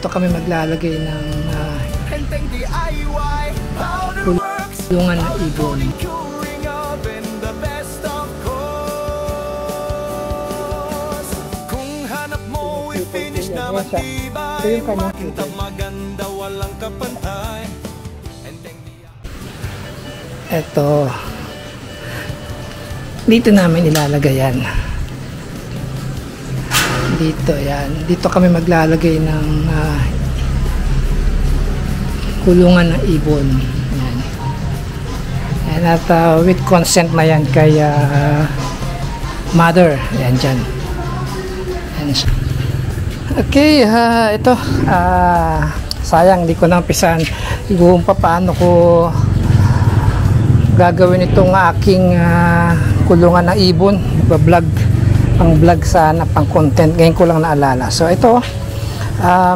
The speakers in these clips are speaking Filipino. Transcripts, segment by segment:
dito kami maglalagay ng kulungan ng ibon. Kung hanap mo i-finish na matibay, makita maganda walang kapantay. Eto, dito namin ilalagay yan. Dito yan, dito kami maglalagay ng kulungan ng ibon. Yan. And at with consent na yan kay mother. Yan dyan. Yan. Okay, ito sayang di ko na umpisan kung paano ko gagawin itong aking kulungan ng ibon. Vlog, pang vlog sana, pang content, ngayon ko lang naalala. So ito,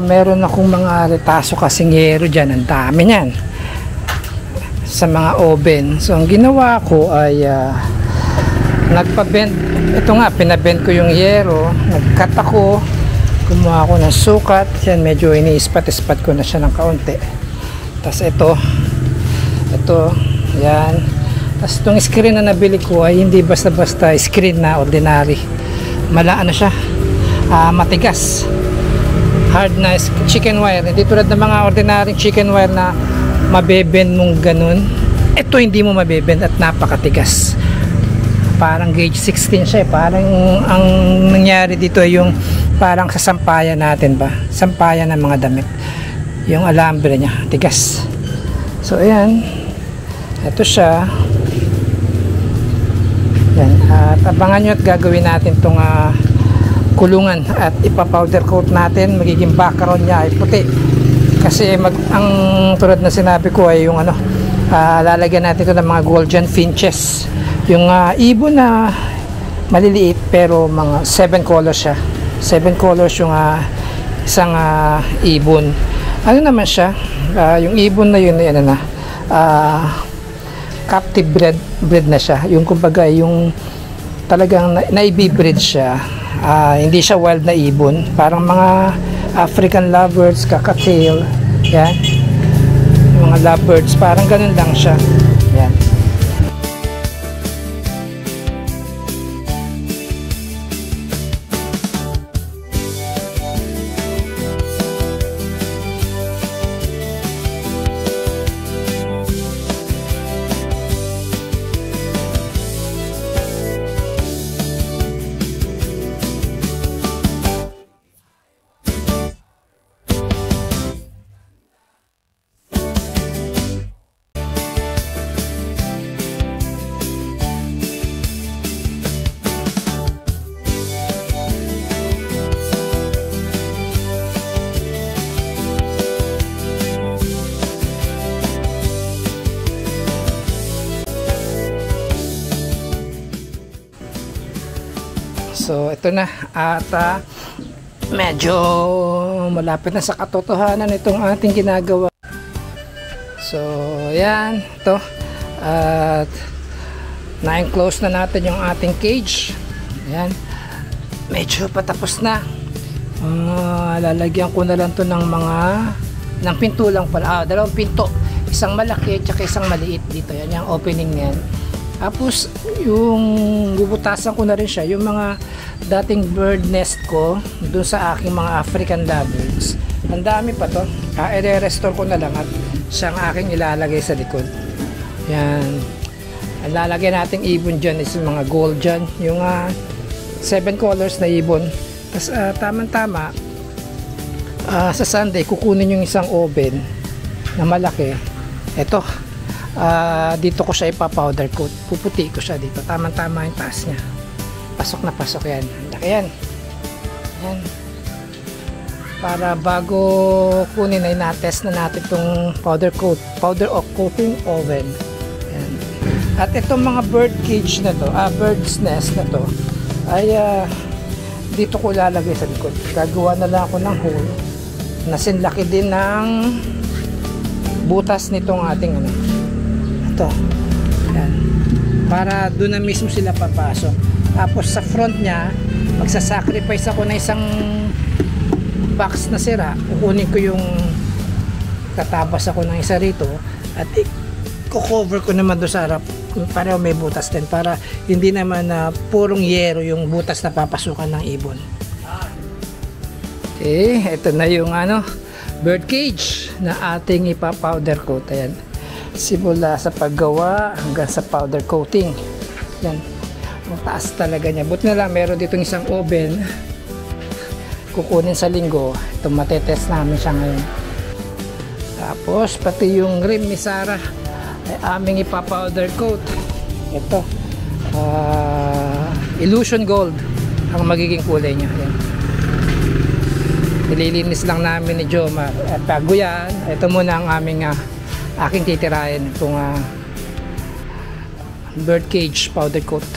meron akong mga retaso kasingero dyan, ang dami nyan sa mga oven. So ang ginawa ko ay nagpa-bend, ito nga, pinabend ko yung yero, nag-cut ako, kumuha ako ng sukat, yan, medyo ini-ispat-ispat ko na siya ng kaunti. Tapos ito, yan. Tapos itong screen na nabili ko ay hindi basta-basta screen na ordinary. Malaan na siya, matigas, hard na chicken wire. Hindi tulad ng mga ordinary chicken wire na mabebend mong ganun. Ito hindi mo mabebend at napakatigas. Parang gauge 16 siya. Parang ang nangyari dito ay yung parang sa sampayan natin ba, sampayan ng mga damit, yung alambre niya, tigas. So ayan, ito siya. Yan. At abangan nyo at gagawin natin itong kulungan at ipa-powder coat natin. Magiging background niya ay puti. Kasi ang tulad na sinabi ko ay yung lalagyan natin ito ng mga golden finches. Yung ibon na maliliit pero mga 7 colors siya. 7 colors yung isang ibon. Ano naman siya? Yung ibon na yun, captive bred na siya, yung kumbaga yung talagang naibi-breed siya, hindi siya wild na ibon, parang mga African lovebirds, cockatiel, yan, mga lovebirds, parang ganun lang siya, yan. So ito na at medyo malapit na sa katotohanan itong ating ginagawa. So yan, ito at na-enclose na natin yung ating cage. Yan, medyo patapos na. Lalagyan ko na lang to ng ng pinto lang pala, dalawang pinto, isang malaki at isang maliit dito. Yan yung opening niyan. Tapos yung bubutasan ko na rin siya yung mga dating bird nest ko doon sa aking mga African lovebirds. Ang dami pa to, i-restore ko na lang at siyang aking ilalagay sa likod. Yan, ang lalagay nating ibon dyan is yung mga gold dyan, yung 7 colors na ibon. Tapos tamang-tama sa Sunday kukunin yung isang oven na malaki. Ito, dito ko siya ipa-powder coat, puputi ko siya dito, tamang-tama yung taas niya, pasok na pasok yan, laki yan, yan. Para bago kunin ay na-test na natin itong powder coating oven. Yan. At itong mga bird cage na to, bird's nest na to ay dito ko lalagay sa likod. Gagawa na lang ako ng hole na sinlaki din ng butas nitong ating ito. Yan. Para doon na mismo sila papasok. Tapos sa front niya, magsasacrifice ako na isang box na sira, kukunin ko yung tatabas ako ng isa rito at i-cover ko naman doon sa harap para may butas din, para hindi naman na purong yero yung butas na papasukan ng ibon. Okay, ito na yung bird cage na ating ipa-powder coat. Ayan, simula sa paggawa hanggang sa powder coating. Yan, ang taas talaga niya. Buti na lang meron ditong isang oven, kukunin sa linggo. Ito, matetest namin siya ngayon. Tapos pati yung rim ni Sarah ay aming ipa-powder coat. Ito, illusion gold ang magiging kulay niya. Yan, nililinis lang namin ni Jomar. At bago yan, ito muna ang aking titirahin, itong bird cage powder coat.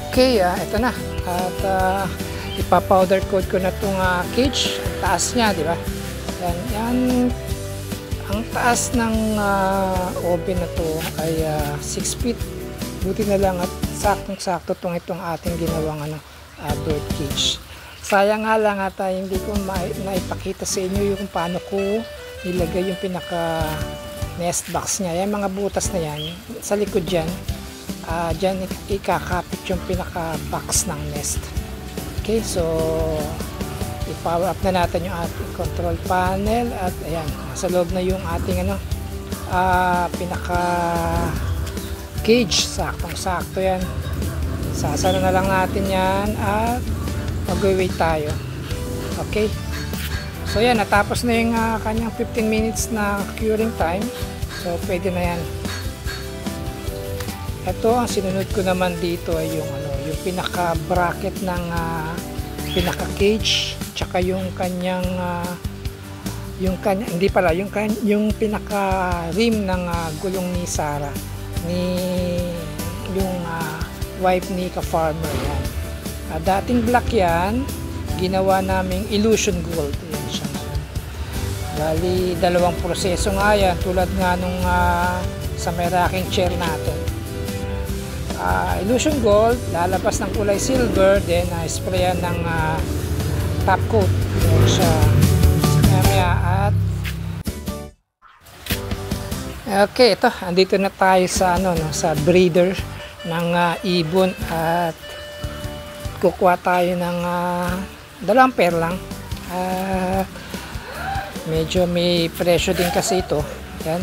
Okay, ito na. At ipa-powder coat ko na itong cage. Taas niya, di ba? Yan. Ang taas ng oven na to ay 6 feet. Buti na lang at saktong-sakto itong ating ginawang bird cage. Sayang nga lang at hindi ko naipakita sa inyo yung paano ko nilagay yung pinaka nest box niya. Yung mga butas na yan, sa likod dyan, dyan ikakapit yung pinaka box ng nest. Okay, so i-power up na natin yung ating control panel at ayan, nasa loob na yung ating pinaka cage. Saktong-sakto yan. Sasara na lang natin yan at mag-wait tayo. Okay, so yan, natapos na yung kanyang 15 minutes na curing time, so pwede na yan. Ito, ang sinunod ko naman dito ay yung pinaka bracket ng pinaka cage, tsaka yung kanyang hindi pala, yung pinaka rim ng gulong ni Sarah, yung wife ni ka-farmer. Yan, dating black yan, ginawa naming illusion gold. Yan siya. Bali, dalawang proseso nga yan, tulad nga nung sa may rocking chair natin. Illusion gold, lalabas ng kulay silver, then sprayan ng top coat. Yan siya. Maya at okay, ito, andito na tayo sa sa breeder ng ibon at kukuha tayo ng 2 pair lang. Medyo may presyo din kasi ito. Yan,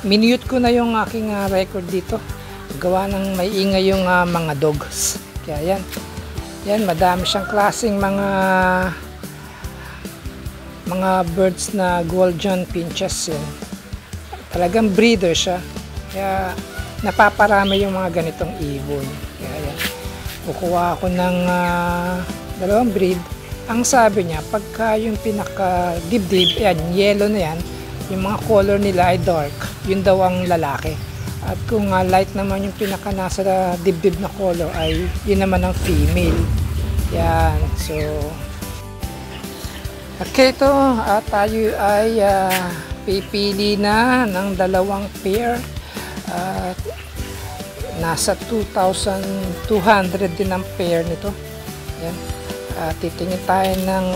minute ko na yung aking record dito, gawa ng may ingay yung mga dogs. Kaya yan, madami siyang klaseng mga birds na Gualdian pinches. Yan, talagang breeder siya, kaya napaparami yung mga ganitong ibon. Kaya yan, kukuha ako ng 2 breed. Ang sabi niya, pagka yung pinaka dibdib, yan, yellow na yan, yung mga color nila ay dark, yun daw ang lalaki. At kung light naman yung pinaka nasa dibdib na color, ay yun naman ang female. Yan, so okay, ito tayo ay pipili na ng 2 pair at nasa 2,200 din ang pair nito. Yan, titingin tayo ng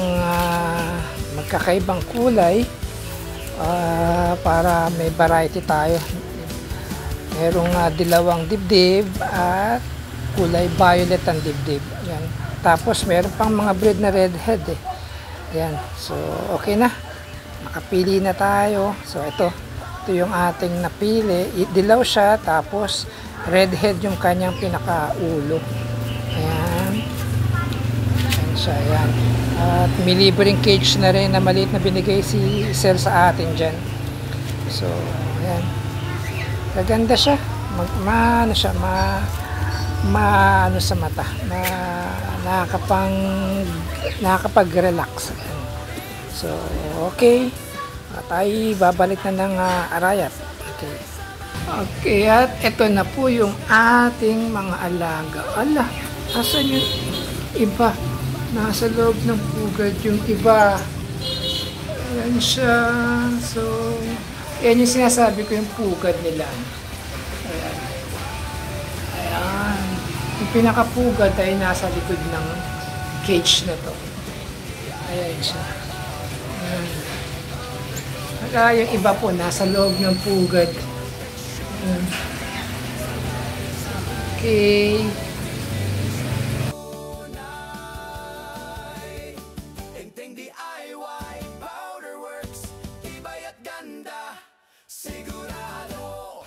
magkakaibang kulay para may variety tayo. Merong dilawang dibdib at kulay violet ang dibdib. Yan. Tapos meron pang mga breed na redhead eh. Yan, so okay na, makapili na tayo. So ito yung ating napili. Dilaw siya, tapos redhead yung kanyang pinakaulo. Ayan. Ayan siya, ayan. At may libreng cage na rin na maliit na binigay si Sir sa atin dyan. So, ayan. Maganda siya. Ano siya, ano sa mata. Nakakapag-relax. So, okay. Tayo babalik na ng arayat. Okay. Okay, at ito na po yung ating mga alaga. Ala, asan yung iba? Nasa loob ng pugad yung iba. Ayan siya. So, yan yung sinasabi ko, yung pugad nila. Ayan. Ayan. Yung pinakapugad ay nasa likod ng cage na to. Ayan siya. Ayan. Saka yung iba po nasa loob ng pugad. Ayan. Okay. Enteng DIY Powderworks, tibay at ganda, sigurado.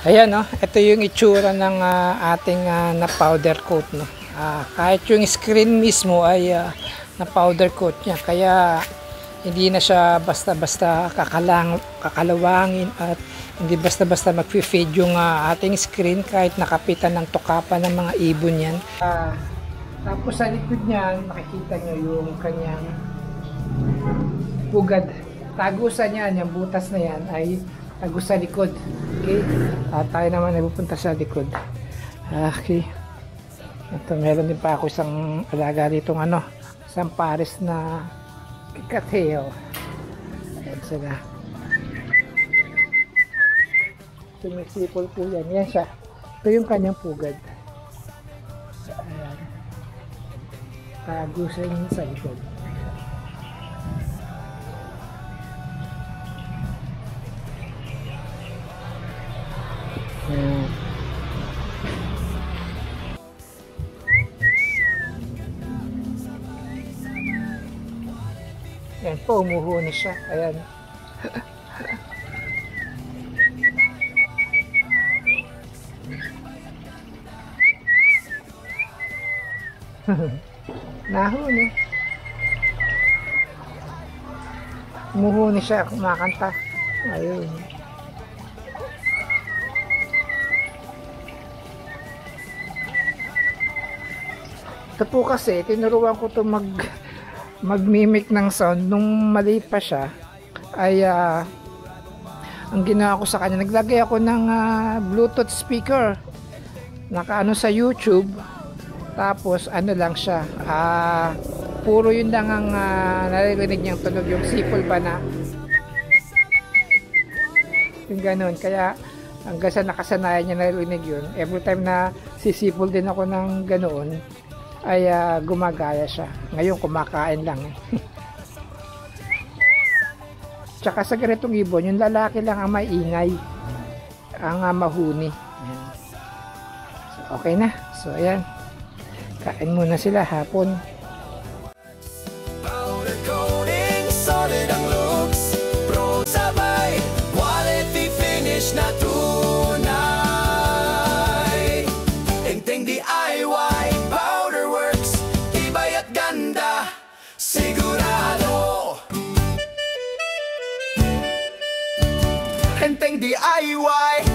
Ayan, no? Ito yung itsura ng ating na powder coat, no? Kahit yung screen mismo ay na powder coat niya, kaya hindi na siya basta-basta kakalawangin at hindi basta-basta mag-fade yung ating screen kahit nakapitan ng tukapan ng mga ibon yan. Tapos sa likod niyan, makikita nyo yung kanyang pugad. Tagusan niyan, yung butas na yan ay tagus sa likod. Okay? Tayo naman ay pupunta sa likod. Okay. Ito, meron din pa ako isang alaga ditong isang pares na kateo. Ayan sila. Sumisipol po yan. Yan siya. Ito yung kanyang pugad. Ayan. Tagusan yun sa likod. Ayan. Ayan po, umuhuni siya. Ayan. Nahuli. Umuhuni siya, kumakanta. Ayun. Ito po kasi, tinuruan ko ito mag-mimic ng sound. Nung mali pa siya, ay ang ginawa ko sa kanya, naglagay ako ng Bluetooth speaker. Nakaano sa YouTube. Tapos lang siya, puro yun lang ang naririnig niyang tunog, yung sipol ba na yung ganun. Kaya hanggang sa nakasanayan niya naririnig yun, every time na sisipol din ako ng ganoon ay gumagaya siya. Ngayon kumakain lang. Tsaka sa ganitong ibon, yung lalaki lang ang maingay, ang mahuni. So, okay na. So ayan, kain muna sila hapon. Powder coating, solid ang looks, pro sabay, quality finish na tunay. Enteng DIY Powderworks, tibay at ganda, sigurado. Enteng DIY